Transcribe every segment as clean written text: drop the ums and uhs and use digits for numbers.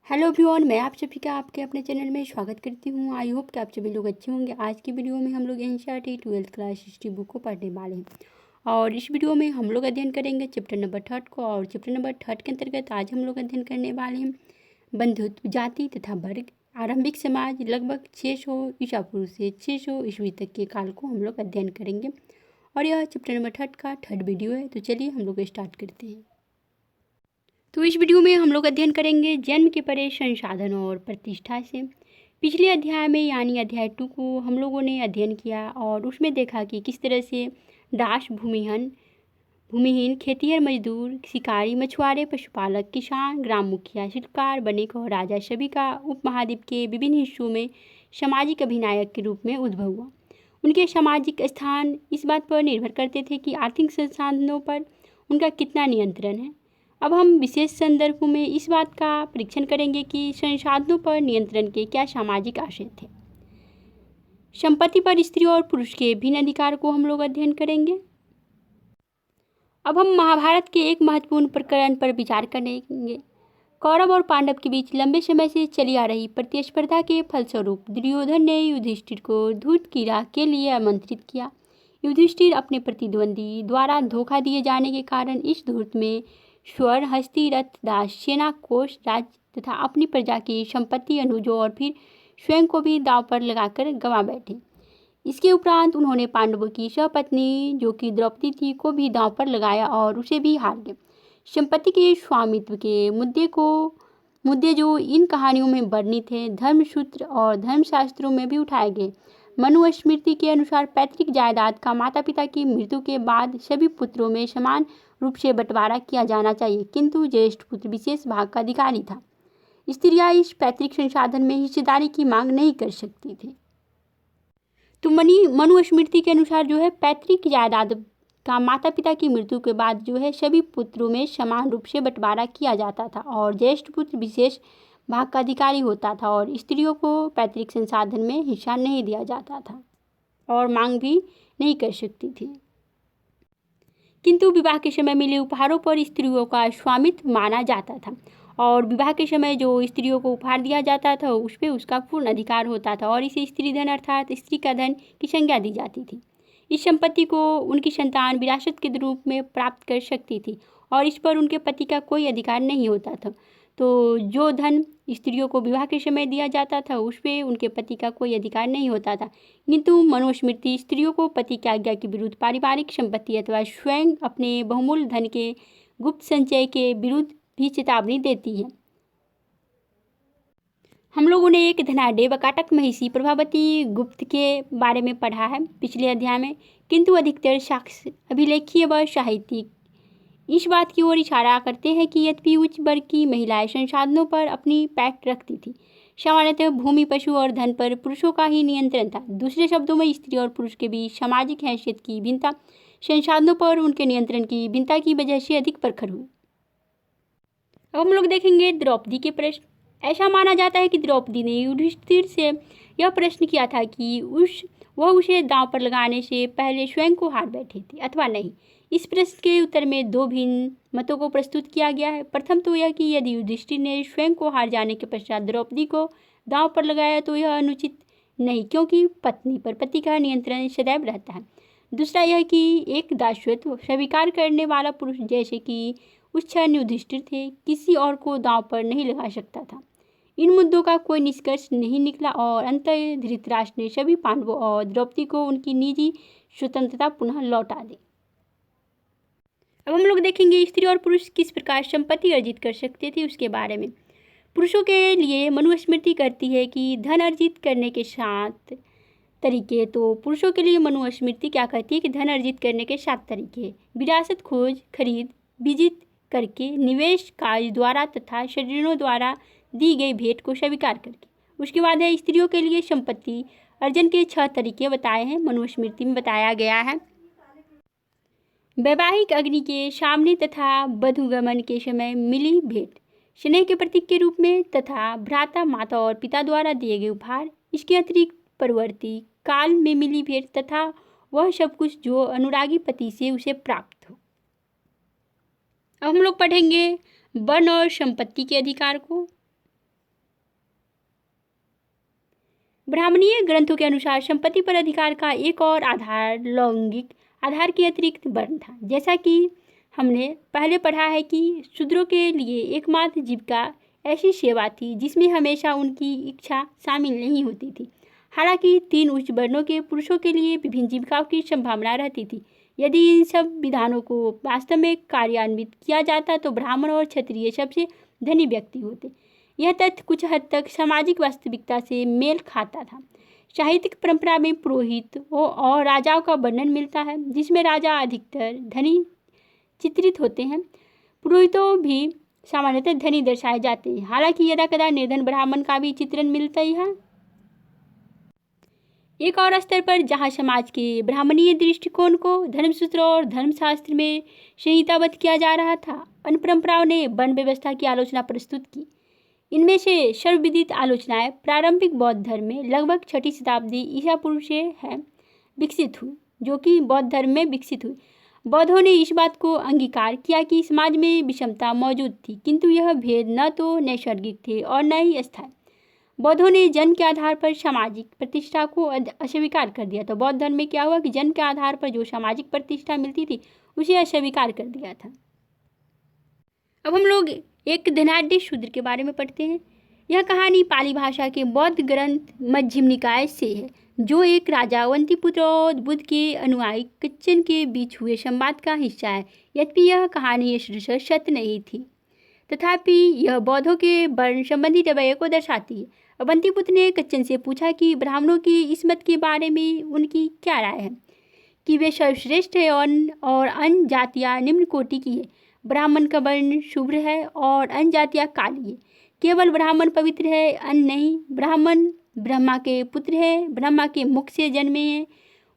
Hello everyone, मैं आप सभी का आपके अपने चैनल में स्वागत करती हूँ। आई होप कि आप सभी लोग अच्छे होंगे। आज की वीडियो में हम लोग NCERT 12th class history book को पढ़ने वाले हैं और इस वीडियो में हम लोग अध्ययन करेंगे चैप्टर नंबर 3 को। और चैप्टर नंबर 3 के अंतर्गत आज हम लोग अध्ययन करने वाले हैं बंधुत्व, जाति तथा वर्ग, आरंभिक समाज। लगभग 600 ईसा पूर्व से 600 ईस्वी तक के काल को हम लोग अध्ययन करेंगे और यह चैप्टर नंबर 3 का 3rd वीडियो है। तो चलिए हम लोग स्टार्ट करते हैं। तो इस वीडियो में हम लोग अध्ययन करेंगे जन्म के परे संसाधन और प्रतिष्ठा से। पिछले अध्याय में यानी अध्याय 2 को हम लोगों ने अध्ययन किया और उसमें देखा कि किस तरह से दास, भूमिहीन, खेतिहर मजदूर, शिकारी, मछुआरे, पशुपालक, किसान, ग्राम मुखिया, शिल्पकार, वणिक और राजा सभी का उपमहाद्वीप के विभिन्न हिस्सों में सामाजिक अभिनायक के रूप में उद्भव हुआ। उनके सामाजिक स्थान इस बात पर निर्भर करते थे कि आर्थिक संसाधनों पर उनका कितना नियंत्रण है। अब हम विशेष संदर्भों में इस बात का परीक्षण करेंगे कि संसाधनों पर नियंत्रण के क्या सामाजिक आशय थे। संपत्ति पर स्त्री और पुरुष के भिन्न अधिकार को हम लोग अध्ययन करेंगे। अब हम महाभारत के एक महत्वपूर्ण प्रकरण पर विचार करेंगे। कौरव और पांडव के बीच लंबे समय से चली आ रही प्रतिस्पर्धा के फलस्वरूप दुर्योधन ने युधिष्ठिर को धूर्त की राह के लिए आमंत्रित किया। युधिष्ठिर अपने प्रतिद्वंदी द्वारा धोखा दिए जाने के कारण इस धूर्त में स्वर्ण, हस्ती, रथ, दास, सेना, कोष, राज्य तथा अपनी प्रजा की संपत्ति, अनुजों और फिर स्वयं को भी दांव पर लगाकर गंवा बैठे। इसके उपरांत उन्होंने पांडवों की सहपत्नी जो कि द्रौपदी थी को भी दांव पर लगाया और उसे भी हार गए। संपत्ति के स्वामित्व के मुद्दे जो इन कहानियों में वर्णित हैं धर्मसूत्र और धर्मशास्त्रों में भी उठाए गए। मनुस्मृति के अनुसार पैतृक जायदाद का माता पिता की मृत्यु के बाद सभी पुत्रों में समान रूप से बंटवारा किया जाना चाहिए, किंतु ज्येष्ठ पुत्र विशेष भाग का अधिकारी था। स्त्रियां इस पैतृक संसाधन में हिस्सेदारी की मांग नहीं कर सकती थी। तो मनुस्मृति के अनुसार जो है पैतृक जायदाद का माता पिता की मृत्यु के बाद जो है सभी पुत्रों में समान रूप से बंटवारा किया जाता था और ज्येष्ठ पुत्र विशेष भाग का अधिकारी होता था और स्त्रियों को पैतृक संसाधन में हिस्सा नहीं दिया जाता था और मांग भी नहीं कर सकती थी। किंतु विवाह के समय मिले उपहारों पर स्त्रियों का स्वामित्व माना जाता था और विवाह के समय जो स्त्रियों को उपहार दिया जाता था उस पर उसका पूर्ण अधिकार होता था और इसे स्त्री धन अर्थात स्त्री का धन की संज्ञा दी जाती थी। इस संपत्ति को उनकी संतान विरासत के रूप में प्राप्त कर सकती थी और इस पर उनके पति का कोई अधिकार नहीं होता था। तो जो धन स्त्रियों को विवाह के समय दिया जाता था उस पर उनके पति का कोई अधिकार नहीं होता था, किंतु मनुस्मृति स्त्रियों को पति की आज्ञा के विरुद्ध पारिवारिक संपत्ति अथवा स्वयं अपने बहुमूल्य धन के गुप्त संचय के विरुद्ध भी चेतावनी देती है। हम लोगों ने एक धनाढ़ वकाटक महिषी प्रभावती गुप्त के बारे में पढ़ा है पिछले अध्याय में, किंतु अधिकतर साक्ष्य अभिलेखीय व साहित्यिक इस बात की ओर इशारा करते हैं कि यद्यपि उच्च वर्ग की महिलाएं संसाधनों पर अपनी पैठ रखती थी, सामान्यतः भूमि, पशु और धन पर पुरुषों का ही नियंत्रण था। दूसरे शब्दों में स्त्री और पुरुष के बीच सामाजिक हैसियत की भिन्नता संसाधनों पर उनके नियंत्रण की भिन्नता की वजह से अधिक प्रखर हुई। अब हम लोग देखेंगे द्रौपदी के प्रश्न। ऐसा माना जाता है कि द्रौपदी ने युधिष्ठिर से यह प्रश्न किया था कि वह उसे दांव पर लगाने से पहले स्वयं को हार बैठे थे अथवा नहीं। इस प्रश्न के उत्तर में दो भिन्न मतों को प्रस्तुत किया गया है। प्रथम तो यह कि यदि युधिष्ठिर ने स्वयं को हार जाने के पश्चात द्रौपदी को दांव पर लगाया तो यह अनुचित नहीं, क्योंकि पत्नी पर पति का नियंत्रण सदैव रहता है। दूसरा यह कि एक दासत्व स्वीकार करने वाला पुरुष जैसे कि उच्चन युधिष्ठिर थे किसी और को दांव पर नहीं लगा सकता था। इन मुद्दों का कोई निष्कर्ष नहीं निकला और अंततः धृतराष्ट्र ने सभी पांडवों और द्रौपदी को उनकी निजी स्वतंत्रता पुनः लौटा दी। अब हम लोग देखेंगे स्त्री और पुरुष किस प्रकार संपत्ति अर्जित कर सकते थे उसके बारे में। पुरुषों के लिए मनुस्मृति कहती है कि धन अर्जित करने के 7 तरीके, तो पुरुषों के लिए मनुस्मृति क्या कहती है कि धन अर्जित करने के 7 तरीके: विरासत, खोज, खरीद, विजित करके, निवेश, कार्य द्वारा तथा शरीरों द्वारा दी गई भेंट को स्वीकार करके। उसके बाद है स्त्रियों के लिए संपत्ति अर्जन के 6 तरीके बताए हैं, मनुस्मृति में बताया गया है। वैवाहिक अग्नि के सामने तथा वधूगमन के समय मिली भेंट, स्नेह के प्रतीक के रूप में तथा भ्राता, माता और पिता द्वारा दिए गए उपहार। इसके अतिरिक्त परवर्ती काल में मिली भेंट तथा वह सब कुछ जो अनुरागी पति से उसे प्राप्त हो। अब हम लोग पढ़ेंगे वन और संपत्ति के अधिकार को। ब्राह्मणीय ग्रंथों के अनुसार संपत्ति पर अधिकार का एक और आधार लैंगिक आधार के अतिरिक्त वर्ण था। जैसा कि हमने पहले पढ़ा है कि शूद्रों के लिए एकमात्र जीविका ऐसी सेवा थी जिसमें हमेशा उनकी इच्छा शामिल नहीं होती थी। हालांकि 3 उच्च वर्णों के पुरुषों के लिए विभिन्न जीविकाओं की संभावना रहती थी। यदि इन सब विधानों को वास्तव में कार्यान्वित किया जाता तो ब्राह्मण और क्षत्रिय सबसे धनी व्यक्ति होते। यह तथ्य कुछ हद तक सामाजिक वास्तविकता से मेल खाता था। साहित्यिक परंपरा में पुरोहितों और राजाओं का वर्णन मिलता है, जिसमें राजा अधिकतर धनी चित्रित होते हैं। पुरोहितों भी सामान्यतः धनी दर्शाए जाते हैं। हालांकि यदाकदा निर्धन ब्राह्मण का भी चित्रण मिलता ही है। एक और स्तर पर जहाँ समाज के ब्राह्मणीय दृष्टिकोण को धर्मसूत्र और धर्मशास्त्र में संहिताबद्ध किया जा रहा था, अन्य परंपराओं ने वर्ण व्यवस्था की आलोचना प्रस्तुत की। इनमें से सर्वविदित आलोचनाएं प्रारंभिक बौद्ध धर्म में लगभग 6वीं शताब्दी ईसा पूर्व से है विकसित हुई, जो कि बौद्ध धर्म में विकसित हुई। बौद्धों ने इस बात को अंगीकार किया कि समाज में विषमता मौजूद थी, किंतु यह भेद न तो नैसर्गिक थे और न ही अस्थायी। बौद्धों ने जन्म के आधार पर सामाजिक प्रतिष्ठा को अस्वीकार कर दिया। तो बौद्ध धर्म में क्या हुआ कि जन्म के आधार पर जो सामाजिक प्रतिष्ठा मिलती थी उसे अस्वीकार कर दिया था। अब हम लोग एक धनाढ्य शूद्र के बारे में पढ़ते हैं। यह कहानी पाली भाषा के बौद्ध ग्रंथ मध्यम निकाय से है, जो एक राजा अवंतीपुत्र और बुद्ध के अनुयायी कच्चन के बीच हुए संवाद का हिस्सा है। यद्यपि यह कहानी सत्य नहीं थी, तथापि यह बौद्धों के वर्ण संबंधी रवैये को दर्शाती है। अवंतीपुत्र ने कच्चन से पूछा कि ब्राह्मणों की इस मत के बारे में उनकी क्या राय है कि वे सर्वश्रेष्ठ है और अन्य जातियाँ निम्न कोटि की है। ब्राह्मण का वर्ण शुभ्र है और अन्य जातियाँ काली है। केवल ब्राह्मण पवित्र है, अन्य नहीं। ब्राह्मण ब्रह्मा के पुत्र है, ब्रह्मा के मुख से जन्मे हैं,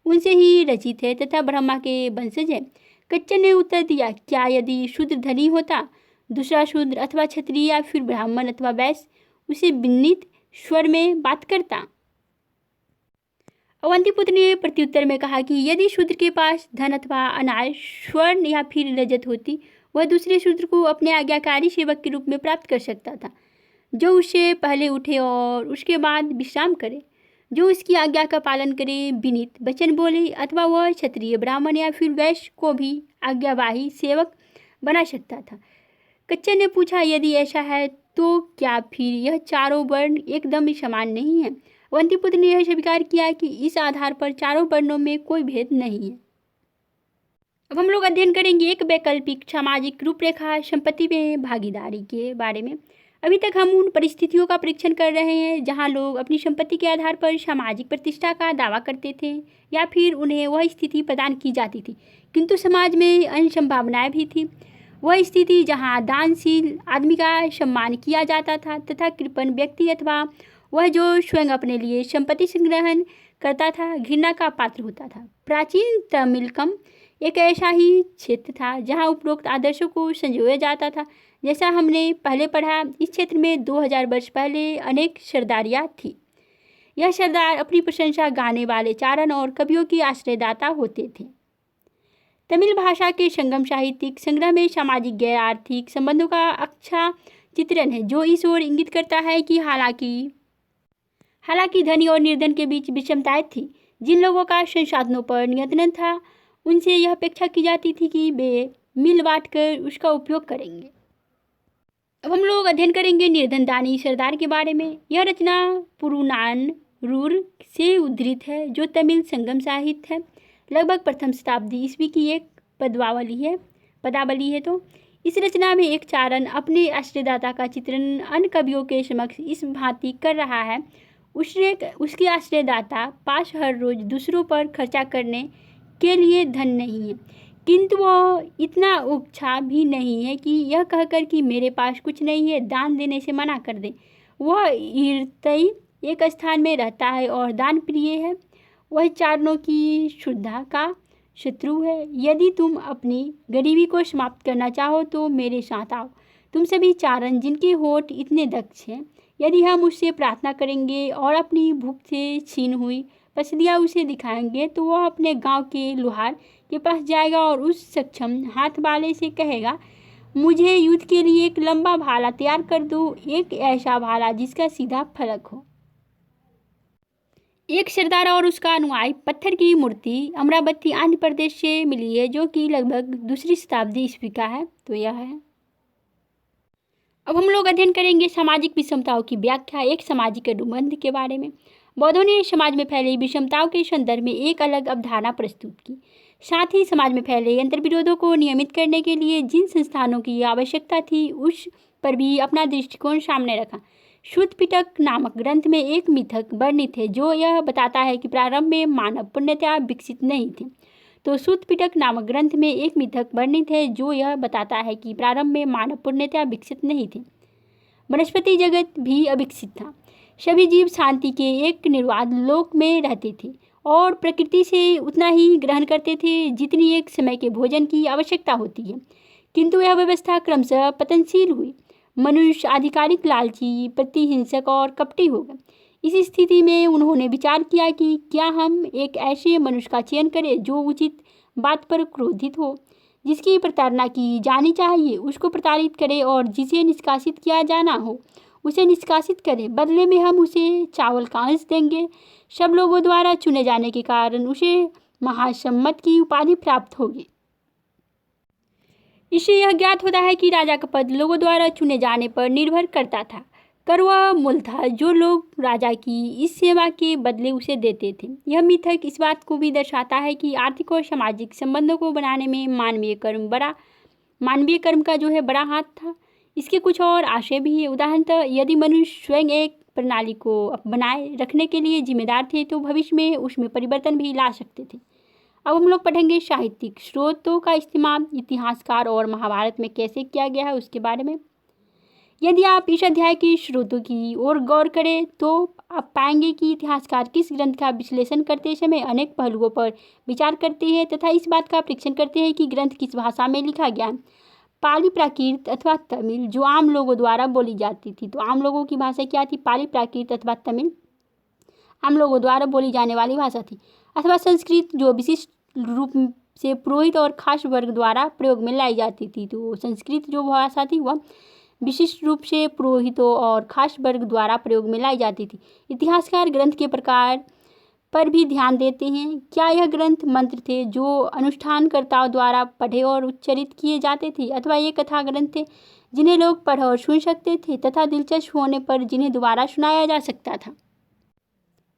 उनसे ही रचित है तथा ब्रह्मा के वंशज है। कच्चन ने उत्तर दिया, क्या यदि शूद्र धनी होता, दूसरा शूद्र अथवा क्षत्रिय या फिर ब्राह्मण अथवा वैश्य उसे विनीत स्वर में बात करता? अवंतीपुत्र ने प्रत्युत्तर में कहा कि यदि शूद्र के पास धन अथवा अनाज, स्वर्ण या फिर रजत होती, वह दूसरे शूद्र को अपने आज्ञाकारी सेवक के रूप में प्राप्त कर सकता था, जो उससे पहले उठे और उसके बाद विश्राम करे, जो उसकी आज्ञा का पालन करे, विनीत वचन बोले, अथवा वह क्षत्रिय, ब्राह्मण या फिर वैश्य को भी आज्ञावाही सेवक बना सकता था। कच्चन ने पूछा, यदि ऐसा है तो क्या फिर यह चारों वर्ण एकदम समान नहीं है? अवंतीपुत्र ने यह स्वीकार किया कि इस आधार पर चारों वर्णों में कोई भेद नहीं है। अब हम लोग अध्ययन करेंगे एक वैकल्पिक सामाजिक रूपरेखा संपत्ति में भागीदारी के बारे में। अभी तक हम उन परिस्थितियों का परीक्षण कर रहे हैं जहां लोग अपनी संपत्ति के आधार पर सामाजिक प्रतिष्ठा का दावा करते थे या फिर उन्हें वह स्थिति प्रदान की जाती थी, किंतु समाज में अन्य संभावनाएं भी थी। वह स्थिति जहां दानशील आदमी का सम्मान किया जाता था तथा कृपण व्यक्ति अथवा वह जो स्वयं अपने लिए संपत्ति संग्रहण करता था घृणा का पात्र होता था। प्राचीन तमिलकम एक ऐसा ही क्षेत्र था जहां उपरोक्त आदर्शों को संजोया जाता था। जैसा हमने पहले पढ़ा, इस क्षेत्र में 2000 वर्ष पहले अनेक सरदारियाँ थी। यह सरदार अपनी प्रशंसा गाने वाले चारण और कवियों की आश्रयदाता होते थे। तमिल भाषा के संगम साहित्यिक संग्रह में सामाजिक गैर आर्थिक संबंधों का अच्छा चित्रण है, जो इस ओर इंगित करता है कि हालांकि धनी और निर्धन के बीच विषमताएं थी। जिन लोगों का संसाधनों पर नियंत्रण था उनसे यह अपेक्षा की जाती थी कि वे मिल बांट कर उसका उपयोग करेंगे। अब हम लोग अध्ययन करेंगे निर्धन दानी सरदार के बारे में। यह रचना पुरुनानरूर से उद्धृत है, जो तमिल संगम साहित्य है। लगभग प्रथम शताब्दी ईस्वी की एक पदावली है। तो इस रचना में एक चारण अपने आश्रयदाता का चित्रण अन्य कवियों के समक्ष इस भांति कर रहा है। उसके आश्रयदाता पास हर रोज दूसरों पर खर्चा करने के लिए धन नहीं है, किंतु वह इतना उच्चा भी नहीं है कि यह कहकर कि मेरे पास कुछ नहीं है दान देने से मना कर दे। वह ईर्ष्यी एक स्थान में रहता है और दान प्रिय है। वह चारणों की शुद्धा का शत्रु है। यदि तुम अपनी गरीबी को समाप्त करना चाहो तो मेरे साथ आओ। तुम सभी चारण जिनके होठ इतने दक्ष हैं, यदि हम उससे प्रार्थना करेंगे और अपनी भूख से छीन हुई पसलियाँ उसे दिखाएंगे तो वह अपने गांव के लोहार के पास जाएगा और उस सक्षम हाथ वाले से कहेगा, मुझे युद्ध के लिए एक लंबा भाला तैयार कर दो, एक ऐसा भाला जिसका सीधा फलक हो। एक सरदार और उसका अनुयायी पत्थर की मूर्ति अमरावती आंध्र प्रदेश से मिली है, जो कि लगभग दूसरी शताब्दी ईस्वी का है। तो यह है। अब हम लोग अध्ययन करेंगे सामाजिक विषमताओं की व्याख्या, एक सामाजिक अनुबंध के बारे में। बौद्धों ने समाज में फैले विषमताओं के संदर्भ में एक अलग अवधारणा प्रस्तुत की। साथ ही समाज में फैले अंतर्विरोधों को नियमित करने के लिए जिन संस्थानों की आवश्यकता थी, उस पर भी अपना दृष्टिकोण सामने रखा। शुद्ध पिटक नामक ग्रंथ में एक मिथक वर्णित है, जो यह बताता है कि प्रारंभ में मानव पूर्णतया विकसित नहीं थे। तो शुद्ध पिटक नामक ग्रंथ में एक मिथक वर्णित है, जो यह बताता है कि प्रारंभ में मानव पूर्णतया विकसित नहीं थे। वनस्पति जगत भी अविकसित था। सभी जीव शांति के एक निर्वाध लोक में रहते थे और प्रकृति से उतना ही ग्रहण करते थे जितनी एक समय के भोजन की आवश्यकता होती है। किंतु यह व्यवस्था क्रमशः पतनशील हुई। मनुष्य आधिकारिक, लालची, प्रतिहिंसक और कपटी हो गए। इस स्थिति में उन्होंने विचार किया कि क्या हम एक ऐसे मनुष्य का चयन करें जो उचित बात पर क्रोधित हो, जिसकी प्रताड़ना की जानी चाहिए उसको प्रताड़ित करे, और जिसे निष्कासित किया जाना हो उसे निष्कासित करें। बदले में हम उसे चावल का अंश देंगे। सब लोगों द्वारा चुने जाने के कारण उसे महासम्मत की उपाधि प्राप्त होगी। इससे यह ज्ञात होता है कि राजा का पद लोगों द्वारा चुने जाने पर निर्भर करता था। कर वह मूल्य था जो लोग राजा की इस सेवा के बदले उसे देते थे। यह मिथक इस बात को भी दर्शाता है कि आर्थिक और सामाजिक संबंधों को बनाने में मानवीय कर्म का जो है बड़ा हाथ था। इसके कुछ और आशय भी है। उदाहरणतः यदि मनुष्य स्वयं एक प्रणाली को बनाए रखने के लिए जिम्मेदार थे, तो भविष्य में उसमें परिवर्तन भी ला सकते थे। अब हम लोग पढ़ेंगे साहित्यिक स्रोतों का इस्तेमाल इतिहासकार और महाभारत में कैसे किया गया है उसके बारे में। यदि आप इस अध्याय के स्रोतों की ओर गौर करें तो आप पाएंगे कि इतिहासकार किस ग्रंथ का विश्लेषण करते समय अनेक पहलुओं पर विचार करते हैं तथा इस बात का परीक्षण करते हैं कि ग्रंथ किस भाषा में लिखा गया है। पाली प्राकृत अथवा तमिल जो आम लोगों द्वारा बोली जाती थी। तो आम लोगों की भाषा क्या थी? पाली प्राकृत अथवा तमिल आम लोगों द्वारा बोली जाने वाली भाषा थी। अथवा संस्कृत जो विशिष्ट रूप से पुरोहित और खास वर्ग द्वारा प्रयोग में लाई जाती थी। तो संस्कृत जो भाषा थी वह विशिष्ट रूप से पुरोहितों और खास वर्ग द्वारा प्रयोग में लाई जाती थी। इतिहासकार ग्रंथ के प्रकार पर भी ध्यान देते हैं। क्या यह ग्रंथ मंत्र थे जो अनुष्ठानकर्ताओं द्वारा पढ़े और उच्चारित किए जाते थे, अथवा ये कथा ग्रंथ थे जिन्हें लोग पढ़ और सुन सकते थे तथा दिलचस्प होने पर जिन्हें दोबारा सुनाया जा सकता था।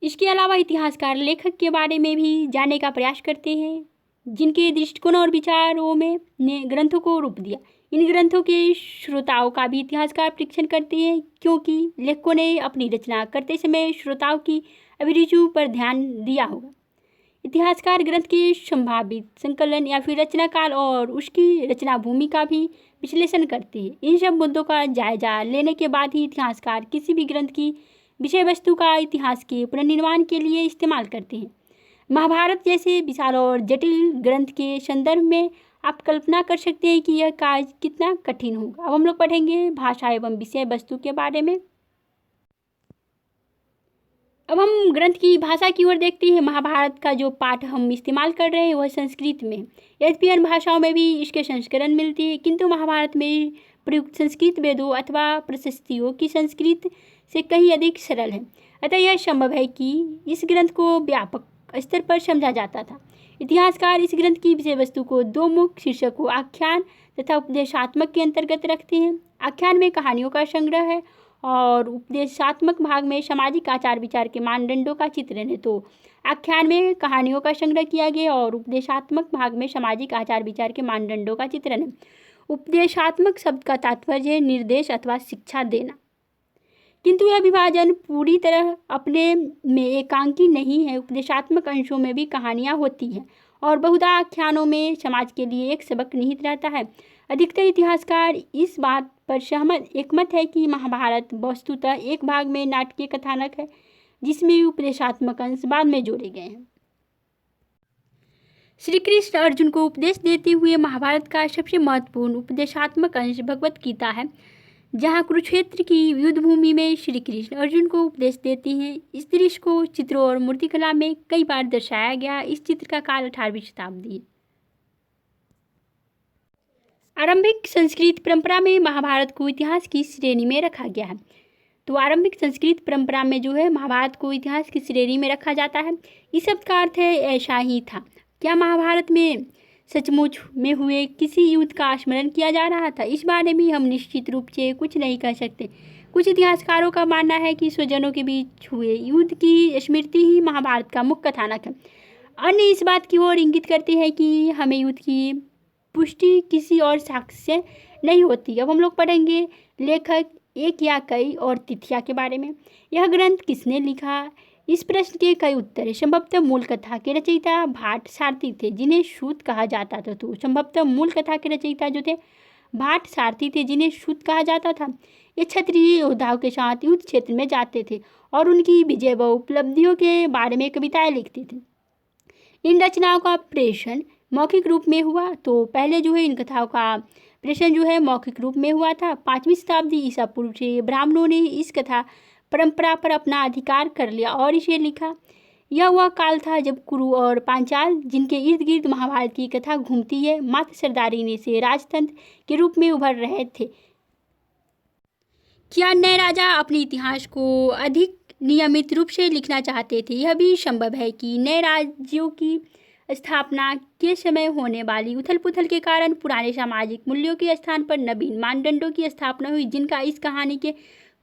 इसके अलावा इतिहासकार लेखक के बारे में भी जानने का प्रयास करते हैं, जिनके दृष्टिकोण और विचारों में ने ग्रंथों को रूप दिया। इन ग्रंथों के श्रोताओं का भी इतिहासकार परीक्षण करते हैं, क्योंकि लेखकों ने अपनी रचना करते समय श्रोताओं की अभिरुचियों पर ध्यान दिया होगा। इतिहासकार ग्रंथ के संभावित संकलन या फिर रचना काल और उसकी रचना भूमि का भी विश्लेषण करते हैं। इन सब मुद्दों का जायजा लेने के बाद ही इतिहासकार किसी भी ग्रंथ की विषय वस्तु का इतिहास के पुनर्निर्माण के लिए इस्तेमाल करते हैं। महाभारत जैसे विशाल और जटिल ग्रंथ के संदर्भ में आप कल्पना कर सकते हैं कि यह कार्य कितना कठिन होगा। अब हम लोग पढ़ेंगे भाषा एवं विषय वस्तु के बारे में। अब हम ग्रंथ की भाषा की ओर देखते हैं। महाभारत का जो पाठ हम इस्तेमाल कर रहे हैं वह संस्कृत में। यद्यपि अन्य भाषाओं में भी इसके संस्करण मिलते हैं, किंतु महाभारत में प्रयुक्त संस्कृत वेदों अथवा प्रशस्तियों की संस्कृत से कहीं अधिक सरल है। अतः यह संभव है कि इस ग्रंथ को व्यापक स्तर पर समझा जाता था। इतिहासकार इस ग्रंथ की विषय वस्तु को दो मुख्य शीर्षकों आख्यान तथा उपदेशात्मक के अंतर्गत रखते हैं। आख्यान में कहानियों का संग्रह है और उपदेशात्मक भाग में सामाजिक आचार विचार के मानदंडों का चित्रण है। तो आख्यान में कहानियों का संग्रह किया गया और उपदेशात्मक भाग में सामाजिक आचार विचार के मानदंडों का चित्रण है। उपदेशात्मक शब्द का तात्पर्य है निर्देश अथवा शिक्षा देना, किंतु यह विभाजन पूरी तरह अपने में एकांकी नहीं है। उपदेशात्मक अंशों में भी कहानियाँ होती हैं और बहुधा आख्यानों में समाज के लिए एक सबक निहित रहता है। अधिकतर इतिहासकार इस बात पर एकमत है कि महाभारत वस्तुतः एक भाग में नाटकीय कथानक है, जिसमें उपदेशात्मक अंश बाद में जोड़े गए हैं। श्री कृष्ण अर्जुन को उपदेश देते हुए महाभारत का सबसे महत्वपूर्ण उपदेशात्मक अंश भगवत गीता है, जहाँ कुरुक्षेत्र की युद्ध भूमि में श्री कृष्ण अर्जुन को उपदेश देते हैं। इस दृश्य को चित्रों और मूर्तिकला में कई बार दर्शाया गया। इस चित्र का काल 18वीं शताब्दी है। आरंभिक संस्कृत परंपरा में महाभारत को इतिहास की श्रेणी में रखा गया है। तो आरंभिक संस्कृत परंपरा में जो है महाभारत को इतिहास की श्रेणी में रखा जाता है। इस शब्द का अर्थ है ऐसा ही था। क्या महाभारत में सचमुच में हुए किसी युद्ध का स्मरण किया जा रहा था? इस बारे में हम निश्चित रूप से कुछ नहीं कह सकते। कुछ इतिहासकारों का मानना है कि स्वजनों के बीच हुए युद्ध की स्मृति ही महाभारत का मुख्य कथानक है। अन्य इस बात की ओर इंगित करते हैं कि हमें युद्ध की पुष्टि किसी और साक्ष्य से नहीं होती। अब हम लोग पढ़ेंगे लेखक, एक या कई और तिथियां के बारे में। यह ग्रंथ किसने लिखा? इस प्रश्न के कई उत्तर हैं। संभवतः मूल कथा के रचयिता भाट सारथी थे, जिन्हें सूत कहा जाता था। तो संभवतः मूल कथा के रचयिता जो थे भाट सारथी थे, जिन्हें सूत कहा जाता था। ये क्षत्रिय योद्धाओं के साथ युद्ध क्षेत्र में जाते थे और उनकी विजय व उपलब्धियों के बारे में कविताएं लिखते थे। इन रचनाओं का प्रेषण मौखिक रूप में हुआ। तो पहले जो है इन कथाओं का प्रेषण जो है मौखिक रूप में हुआ था। 5वीं शताब्दी ईसा पूर्व से ब्राह्मणों ने इस कथा परंपरा पर अपना अधिकार कर लिया और इसे लिखा। यह वह काल था जब कुरु और पांचाल, जिनके इर्द गिर्द महाभारत की कथा घूमती है, मात्र सरदारी ने से राजतंत्र के रूप में उभर रहे थे। क्या नए राजा अपने इतिहास को अधिक नियमित रूप से लिखना चाहते थे? यह भी संभव है कि नए राज्यों की स्थापना के समय होने वाली उथल पुथल के कारण पुराने सामाजिक मूल्यों के स्थान पर नवीन मानदंडों की स्थापना हुई, जिनका इस कहानी के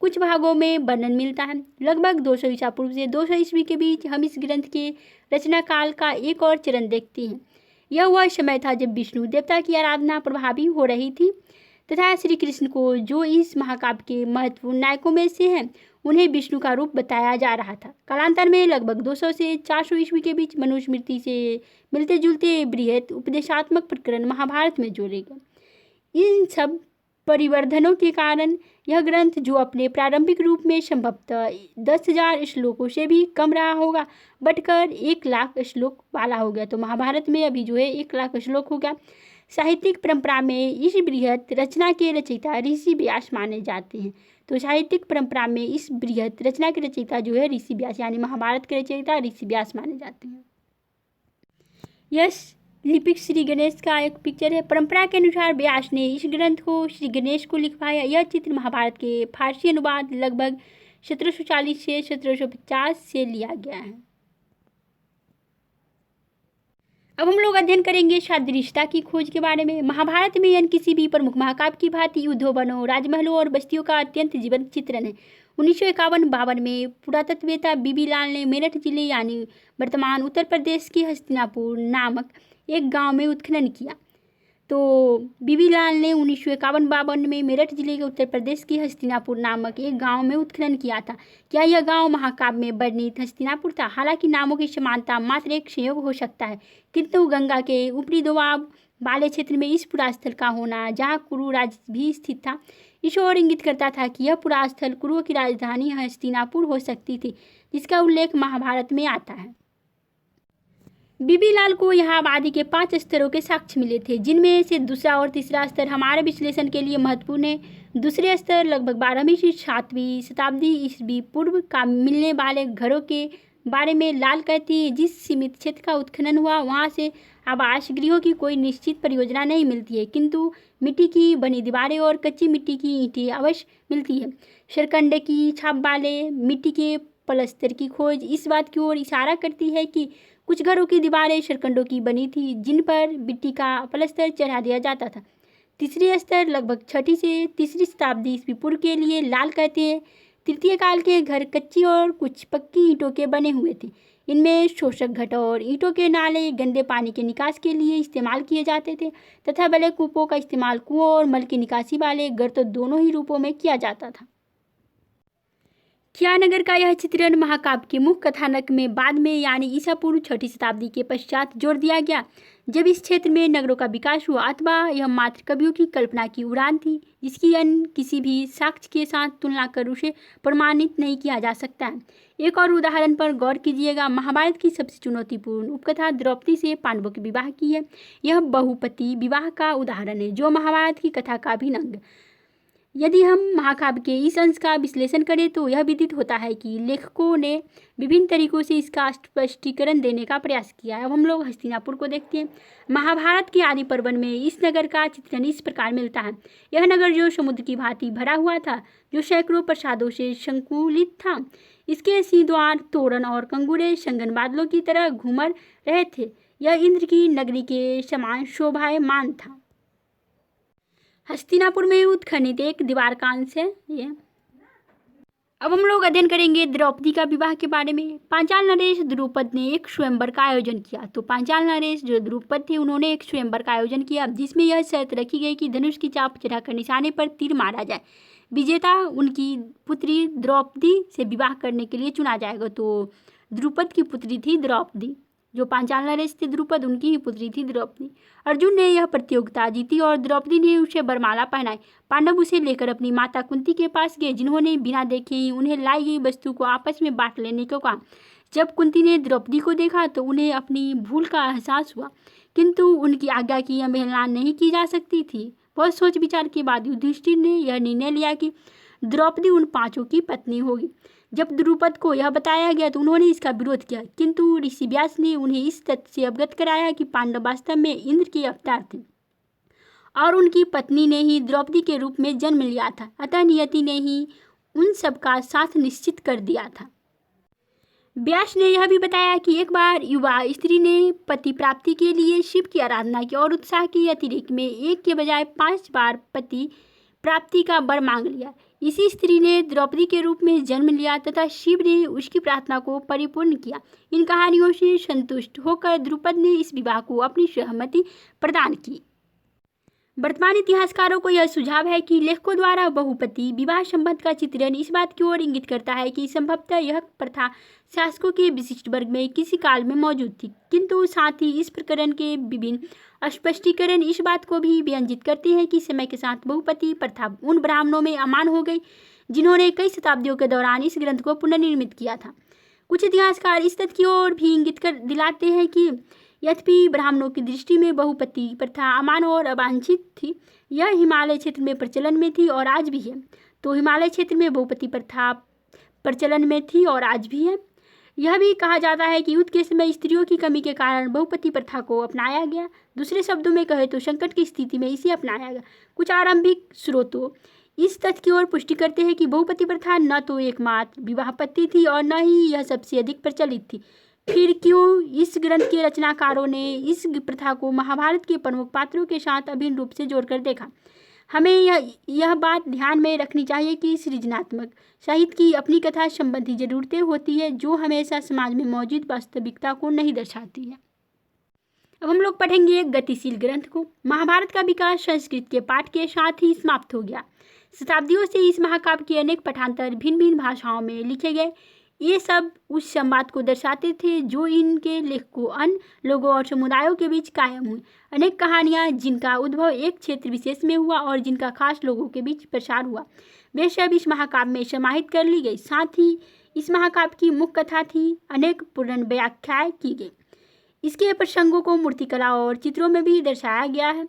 कुछ भागों में वर्णन मिलता है। लगभग 200 ईसा पूर्व से 200 ईस्वी के बीच हम इस ग्रंथ के रचना काल का एक और चरण देखते हैं। यह वह समय था जब विष्णु देवता की आराधना प्रभावी हो रही थी तथा श्री कृष्ण को, जो इस महाकाव्य के महत्वपूर्ण नायकों में से हैं, उन्हें विष्णु का रूप बताया जा रहा था। कालांतर में लगभग 200 से 400 ईस्वी के बीच मनुस्मृति से मिलते जुलते बृहत उपदेशात्मक प्रकरण महाभारत में जोड़े गए। इन सब परिवर्धनों के कारण यह ग्रंथ, जो अपने प्रारंभिक रूप में संभवतः 10,000 श्लोकों से भी कम रहा होगा, बढ़कर 1,00,000 श्लोक वाला हो गया। तो महाभारत में अभी जो है 1,00,000 श्लोक हो गया। साहित्यिक परंपरा में इस बृहत रचना के रचयिता ऋषि व्यास माने जाते हैं। तो साहित्यिक परंपरा में इस बृहत रचना के रचयिता जो है ऋषि व्यास, यानी महाभारत के रचयिता ऋषि व्यास माने जाते हैं। यस लिपिक श्री गणेश का एक पिक्चर है। परंपरा के अनुसार व्यास ने इस ग्रंथ को श्री गणेश को लिखवाया। यह चित्र महाभारत के फारसी अनुवाद लगभग 1740 से 1750 से लिया गया है। अब हम लोग अध्ययन करेंगे सादृश्यता की खोज के बारे में। महाभारत में अन्य किसी भी प्रमुख महाकाव्य की भांति युद्धों, वनों, राजमहलों और बस्तियों का अत्यंत जीवंत चित्रण है। 1951-52 में पुरातत्ववेत्ता बीबी लाल ने मेरठ जिले यानी वर्तमान उत्तर प्रदेश के हस्तिनापुर नामक एक गांव में उत्खनन किया। तो बीबी लाल ने 1951-52 में मेरठ जिले के उत्तर प्रदेश के हस्तिनापुर नामक एक गांव में उत्खनन किया था। क्या यह गांव महाकाव्य में वर्णित हस्तिनापुर था? हालांकि नामों की समानता मात्र एक संयोग हो सकता है, किंतु गंगा के ऊपरी दोआब वाले क्षेत्र में इस पुरास्थल का होना, जहां कुरु राज्य भी स्थित था, इस ओर इंगित करता था कि यह पुरास्थल कुरुओं की राजधानी हस्तिनापुर हो सकती थी, जिसका उल्लेख महाभारत में आता है। बीबी लाल को यहाँ आबादी के 5 स्तरों के साक्ष्य मिले थे, जिनमें से दूसरा और तीसरा स्तर हमारे विश्लेषण के लिए महत्वपूर्ण है। दूसरे स्तर लगभग 12वीं से 7वीं शताब्दी ईस्वी पूर्व का मिलने वाले घरों के बारे में लाल कहती है। जिस सीमित क्षेत्र का उत्खनन हुआ, वहाँ से आवास गृहों की कोई निश्चित परियोजना नहीं मिलती है, किंतु मिट्टी की बनी दीवारें और कच्ची मिट्टी की ईंटें अवश्य मिलती है। सरकंडे की छाप वाले मिट्टी के पलस्तर की खोज इस बात की ओर इशारा करती है कि कुछ घरों की दीवारें सरकंडों की बनी थी, जिन पर मिट्टी का पलस्तर चढ़ा दिया जाता था। तीसरी स्तर लगभग 6वीं से 3री शताब्दी ईस्वी पूर्व के लिए लाल कहते हैं। तृतीय काल के घर कच्ची और कुछ पक्की ईंटों के बने हुए थे। इनमें शोषक घट और ईंटों के नाले गंदे पानी के निकास के लिए इस्तेमाल किए जाते थे तथा बड़े कूपों का इस्तेमाल कुओं और मल की निकासी वाले गर्तों दोनों ही रूपों में किया जाता था। क्या नगर का यह चित्रण महाकाव्य के मुख्य कथानक में बाद में यानी ईसा पूर्व 6वीं शताब्दी के पश्चात जोड़ दिया गया, जब इस क्षेत्र में नगरों का विकास हुआ, अथवा यह मात्र कवियों की कल्पना की उड़ान थी, जिसकी अन्य किसी भी साक्ष्य के साथ तुलना कर उसे प्रमाणित नहीं किया जा सकता है। एक और उदाहरण पर गौर कीजिएगा। महाभारत की सबसे चुनौतीपूर्ण उपकथा द्रौपदी से पांडवों के विवाह की है। यह बहुपति विवाह का उदाहरण है, जो महाभारत की कथा का अभिन्न अंग यदि हम महाकाव्य के इस अंश का विश्लेषण करें तो यह विदित होता है कि लेखकों ने विभिन्न तरीकों से इसका स्पष्टीकरण देने का प्रयास किया है। अब हम लोग हस्तिनापुर को देखते हैं। महाभारत के आदि पर्व में इस नगर का चित्रण इस प्रकार मिलता है। यह नगर जो समुद्र की भांति भरा हुआ था, जो सैकड़ों प्रासादों से संकुलित था। इसके सिंहद्वार, तोरण और कंगूरे संगन बादलों की तरह घूमर रहे थे। यह इंद्र की नगरी के समान शोभायमान था। हस्तिनापुर में उत्खनित एक दीवार का अंश है ये। अब हम लोग अध्ययन करेंगे द्रौपदी का विवाह के बारे में। पांचाल नरेश द्रुपद ने एक स्वयंवर का आयोजन किया। तो पांचाल नरेश जो द्रुपद थे उन्होंने एक स्वयंवर का आयोजन किया, जिसमें यह शर्त रखी गई कि धनुष की चाप चढ़ाकर निशाने पर तीर मारा जाए। विजेता उनकी पुत्री द्रौपदी से विवाह करने के लिए चुना जाएगा। तो द्रुपद की पुत्री थी द्रौपदी, जो पांचाल नरेश थे द्रुपद, उनकी ही पुत्री थी द्रौपदी। अर्जुन ने यह प्रतियोगिता जीती और द्रौपदी ने उसे वरमाला पहनाई। पांडव उसे लेकर अपनी माता कुंती के पास गए, जिन्होंने बिना देखे ही उन्हें लाई गई वस्तु को आपस में बांट लेने को कहा। जब कुंती ने द्रौपदी को देखा तो उन्हें अपनी भूल का एहसास हुआ, किंतु उनकी आज्ञा की अवहेलना नहीं की जा सकती थी। बहुत सोच विचार के बाद युधिष्ठिर ने यह निर्णय लिया कि द्रौपदी उन पांचों की पत्नी होगी। जब द्रुपद को यह बताया गया तो उन्होंने इसका विरोध किया, किंतु ऋषि व्यास ने उन्हें इस तथ्य से अवगत कराया कि पांडव वास्तव में इंद्र के अवतार थे और उनकी पत्नी ने ही द्रौपदी के रूप में जन्म लिया था। अतः नियति ने ही उन सब का साथ निश्चित कर दिया था। व्यास ने यह भी बताया कि एक बार युवा स्त्री ने पति प्राप्ति के लिए शिव की आराधना की और उत्साह के अतिरिक्त में एक के बजाय 5 बार पति प्राप्ति का वर मांग लिया। इसी स्त्री ने द्रौपदी के रूप में जन्म लिया तथा शिव ने उसकी प्रार्थना को परिपूर्ण किया। इन कहानियों से संतुष्ट होकर द्रुपद ने इस विवाह को अपनी सहमति प्रदान की। वर्तमान इतिहासकारों को यह सुझाव है कि लेखकों द्वारा बहुपति विवाह संबंध का चित्रण इस बात की ओर इंगित करता है कि संभवतः यह प्रथा शासकों के विशिष्ट वर्ग में किसी काल में मौजूद थी, किंतु साथ ही इस प्रकरण के विभिन्न स्पष्टीकरण इस बात को भी व्यंजित करते हैं कि समय के साथ बहुपति प्रथा उन ब्राह्मणों में अमान हो गई जिन्होंने कई शताब्दियों के दौरान इस ग्रंथ को पुनर्निर्मित किया था। कुछ इतिहासकार इस तथ्य की ओर भी इंगित कर दिलाते हैं कि यद्यपि ब्राह्मणों की दृष्टि में बहुपति प्रथा अमान्य और अवांछित थी, यह हिमालय क्षेत्र में प्रचलन में थी और आज भी है। तो हिमालय क्षेत्र में बहुपति प्रथा प्रचलन में थी और आज भी है। यह भी कहा जाता है कि युद्ध के समय स्त्रियों की कमी के कारण बहुपति प्रथा को अपनाया गया। दूसरे शब्दों में कहे तो संकट की स्थिति में इसे अपनाया गया। कुछ आरंभिक स्रोतों इस तथ्य की ओर पुष्टि करते हैं कि बहुपति प्रथा न तो एकमात्र विवाह पद्धति थी और न ही यह सबसे अधिक प्रचलित थी। फिर क्यों इस ग्रंथ के रचनाकारों ने इस प्रथा को महाभारत के प्रमुख पात्रों के साथ अभिन्न रूप से जोड़कर देखा? हमें यह बात ध्यान में रखनी चाहिए कि सृजनात्मक साहित्य की अपनी कथा संबंधी जरूरतें होती है, जो हमेशा समाज में मौजूद वास्तविकता को नहीं दर्शाती है। अब हम लोग पढ़ेंगे एक गतिशील ग्रंथ को। महाभारत का विकास संस्कृत के पाठ के साथ ही समाप्त हो गया। शताब्दियों से इस महाकाव्य के अनेक पठांतर भिन्न भिन्न भाषाओं में लिखे गए। ये सब उस संवाद को दर्शाते थे जो इनके लेखकों, अन्य लोगों और समुदायों के बीच कायम हुई। अनेक कहानियाँ जिनका उद्भव एक क्षेत्र विशेष में हुआ और जिनका खास लोगों के बीच प्रसार हुआ, वे सब इस महाकाव्य में समाहित कर ली गई। साथ ही इस महाकाव्य की मुख्य कथा थी, अनेक पूर्ण व्याख्याएं की गई। इसके प्रसंगों को मूर्तिकला और चित्रों में भी दर्शाया गया है।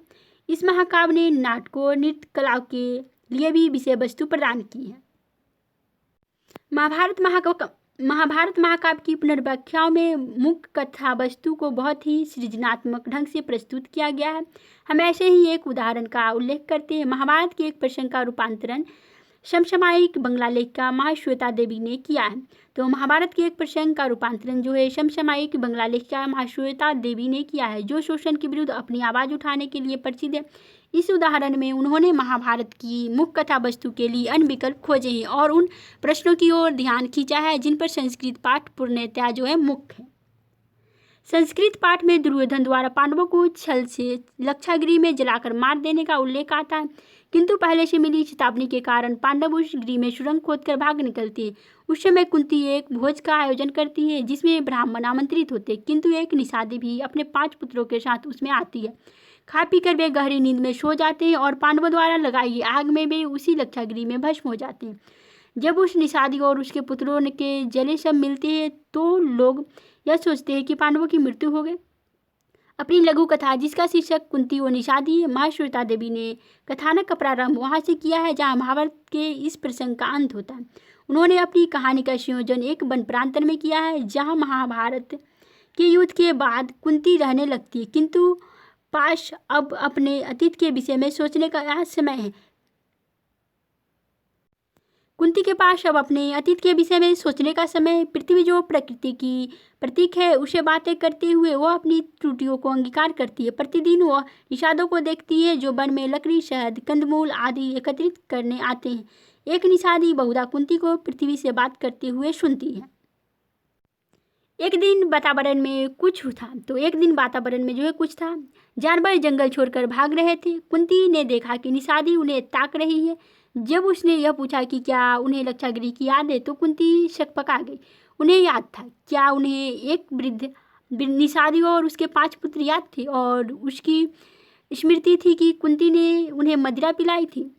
इस महाकाव्य ने नाटकों, नृत्य कला के लिए भी विषय वस्तु प्रदान की है। महाभारत महाकाव्य की पुनर्व्याख्याओं में मुख्य कथा वस्तु को बहुत ही सृजनात्मक ढंग से प्रस्तुत किया गया है। हम ऐसे ही एक उदाहरण का उल्लेख करते हैं। महाभारत के एक प्रसंग का रूपांतरण समसामयिक बंगला लेखिका महाश्वेता देवी ने किया है। तो महाभारत के एक प्रसंग का रूपांतरण जो है समसामयिक बंगला लेखिका महाश्वेता देवी ने किया है, जो शोषण के विरुद्ध अपनी आवाज़ उठाने के लिए प्रसिद्ध है। इस उदाहरण में उन्होंने महाभारत की मुख्य कथा वस्तु के लिए अन्य विकल्प खोजे हैं और उन प्रश्नों की ओर ध्यान खींचा है जिन पर संस्कृत पाठ पूर्णतया जो है मुख्य है। संस्कृत पाठ में दुर्योधन द्वारा पांडवों को छल से लक्षागृह में जलाकर मार देने का उल्लेख आता है, किंतु पहले से मिली चेतावनी के कारण पांडव उस गृह में सुरंग खोदकर भाग निकलते हैं। उस समय कुंती एक भोज का आयोजन करती है जिसमें ब्राह्मण आमंत्रित होते, किंतु एक निषादी भी अपने 5 पुत्रों के साथ उसमें आती है। खा पीकर वे गहरी नींद में सो जाते हैं और पांडवों द्वारा लगाई गई आग में वे उसी लक्षागृह में भस्म हो जाते हैं। जब उस निषादी और उसके पुत्रों के जले शव मिलते हैं तो लोग यह सोचते हैं कि पांडवों की मृत्यु हो गई। अपनी लघु कथा जिसका शीर्षक कुंती और निषादी महाश्वेता देवी ने कथानक का प्रारंभ वहाँ से किया है जहाँ महाभारत के इस प्रसंग का अंत होता है। उन्होंने अपनी कहानी का संयोजन एक वन प्रांतन में किया है जहाँ महाभारत के युद्ध के बाद कुंती रहने लगती है, किंतु पास अब अपने अतीत के विषय में सोचने का यह समय है। कुंती के पास अब अपने अतीत के विषय में सोचने का समय। पृथ्वी जो प्रकृति की प्रतीक है उसे बातें करते हुए वह अपनी त्रुटियों को अंगीकार करती है। प्रतिदिन वह निषादों को देखती है जो वन में लकड़ी, शहद, कंदमूल आदि एकत्रित करने आते हैं। एक निषादी बहुधा कुंती को पृथ्वी से बात करते हुए सुनती है। एक दिन वातावरण में जो है कुछ था। जानवर जंगल छोड़कर भाग रहे थे। कुंती ने देखा कि निषादी उन्हें ताक रही है। जब उसने यह पूछा कि क्या उन्हें लक्षागृह की याद है तो कुंती शकपका गई। उन्हें याद था। क्या उन्हें एक वृद्ध निषादी और उसके 5 पुत्र याद थे और उसकी स्मृति थी कि कुंती ने उन्हें मदिरा पिलाई थी।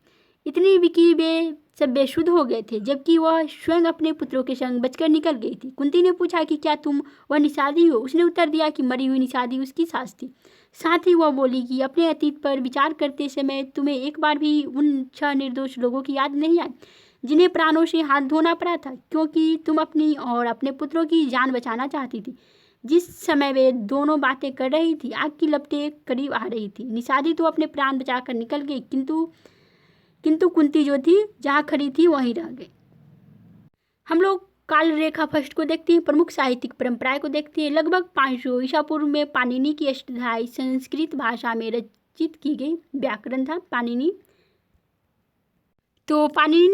इतनी भी कि वे सब बेसुध हो गए थे, जबकि वह स्वयं अपने पुत्रों के संग बचकर निकल गई थी। कुंती ने पूछा कि क्या तुम वह निषादी हो? उसने उत्तर दिया कि मरी हुई निषादी उसकी सास थी। साथ ही वह बोली कि अपने अतीत पर विचार करते समय तुम्हें एक बार भी उन 6 निर्दोष लोगों की याद नहीं आई जिन्हें प्राणों से हाथ धोना पड़ा था, क्योंकि तुम अपनी और अपने पुत्रों की जान बचाना चाहती थी। जिस समय वे दोनों बातें कर रही थी आग की लपटें करीब आ रही थी। निषादी तो अपने प्राण बचाकर निकल गई, किंतु कुंती जो थी जहाँ खड़ी थी वहीं रह गई। हम लोग काल रेखा फर्स्ट को देखते हैं, प्रमुख साहित्यिक परंपराएं को देखते हैं। लगभग 500 ईसा पूर्व में पाणिनि की अष्टाध्यायी संस्कृत भाषा में रचित की गई व्याकरण था। पाणिनि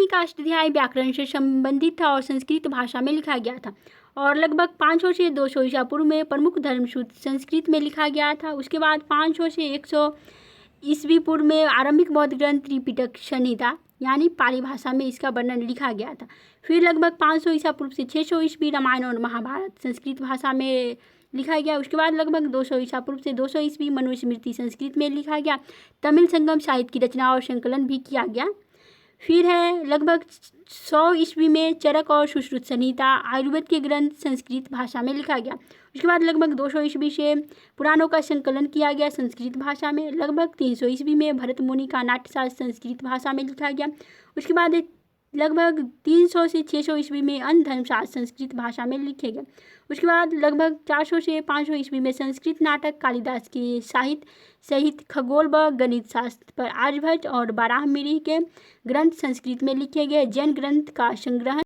का अष्टाध्यायी व्याकरण से संबंधित था और संस्कृत भाषा में लिखा गया था और लगभग 500 से 200 ईसा पूर्व में प्रमुख धर्मसूत्र संस्कृत में लिखा गया था। उसके बाद 500 से 100 ईस्वी पूर्व में आरंभिक बौद्ध ग्रंथ त्रिपिटक संहिता यानी पाली भाषा में इसका वर्णन लिखा गया था। फिर लगभग 500 ईसा पूर्व से 600 ईस्वी रामायण और महाभारत संस्कृत भाषा में लिखा गया। उसके बाद लगभग 200 ईसा पूर्व से 200 ईस्वी मनुस्मृति संस्कृत में लिखा गया। तमिल संगम साहित्य की रचना और संकलन भी किया गया। फिर है लगभग 100 ईस्वी में चरक और सुश्रुत संहिता आयुर्वेद के ग्रंथ संस्कृत भाषा में लिखा गया। उसके बाद लगभग 200 ईस्वी से पुराणों का संकलन किया गया संस्कृत भाषा में। लगभग 300 ईस्वी में भरत मुनि का नाट्यशास्त्र संस्कृत भाषा में लिखा गया। उसके बाद लगभग 300 से 600 ईस्वी में अन्य धर्मशास्त्र संस्कृत भाषा में लिखे गए। उसके बाद लगभग 400 से 500 ईस्वी में संस्कृत नाटक कालिदास के साहित्य सहित खगोल व गणित शास्त्र पर आर्यभट्ट और बाराहमिरी के ग्रंथ संस्कृत में लिखे गए। जैन ग्रंथ का संग्रहण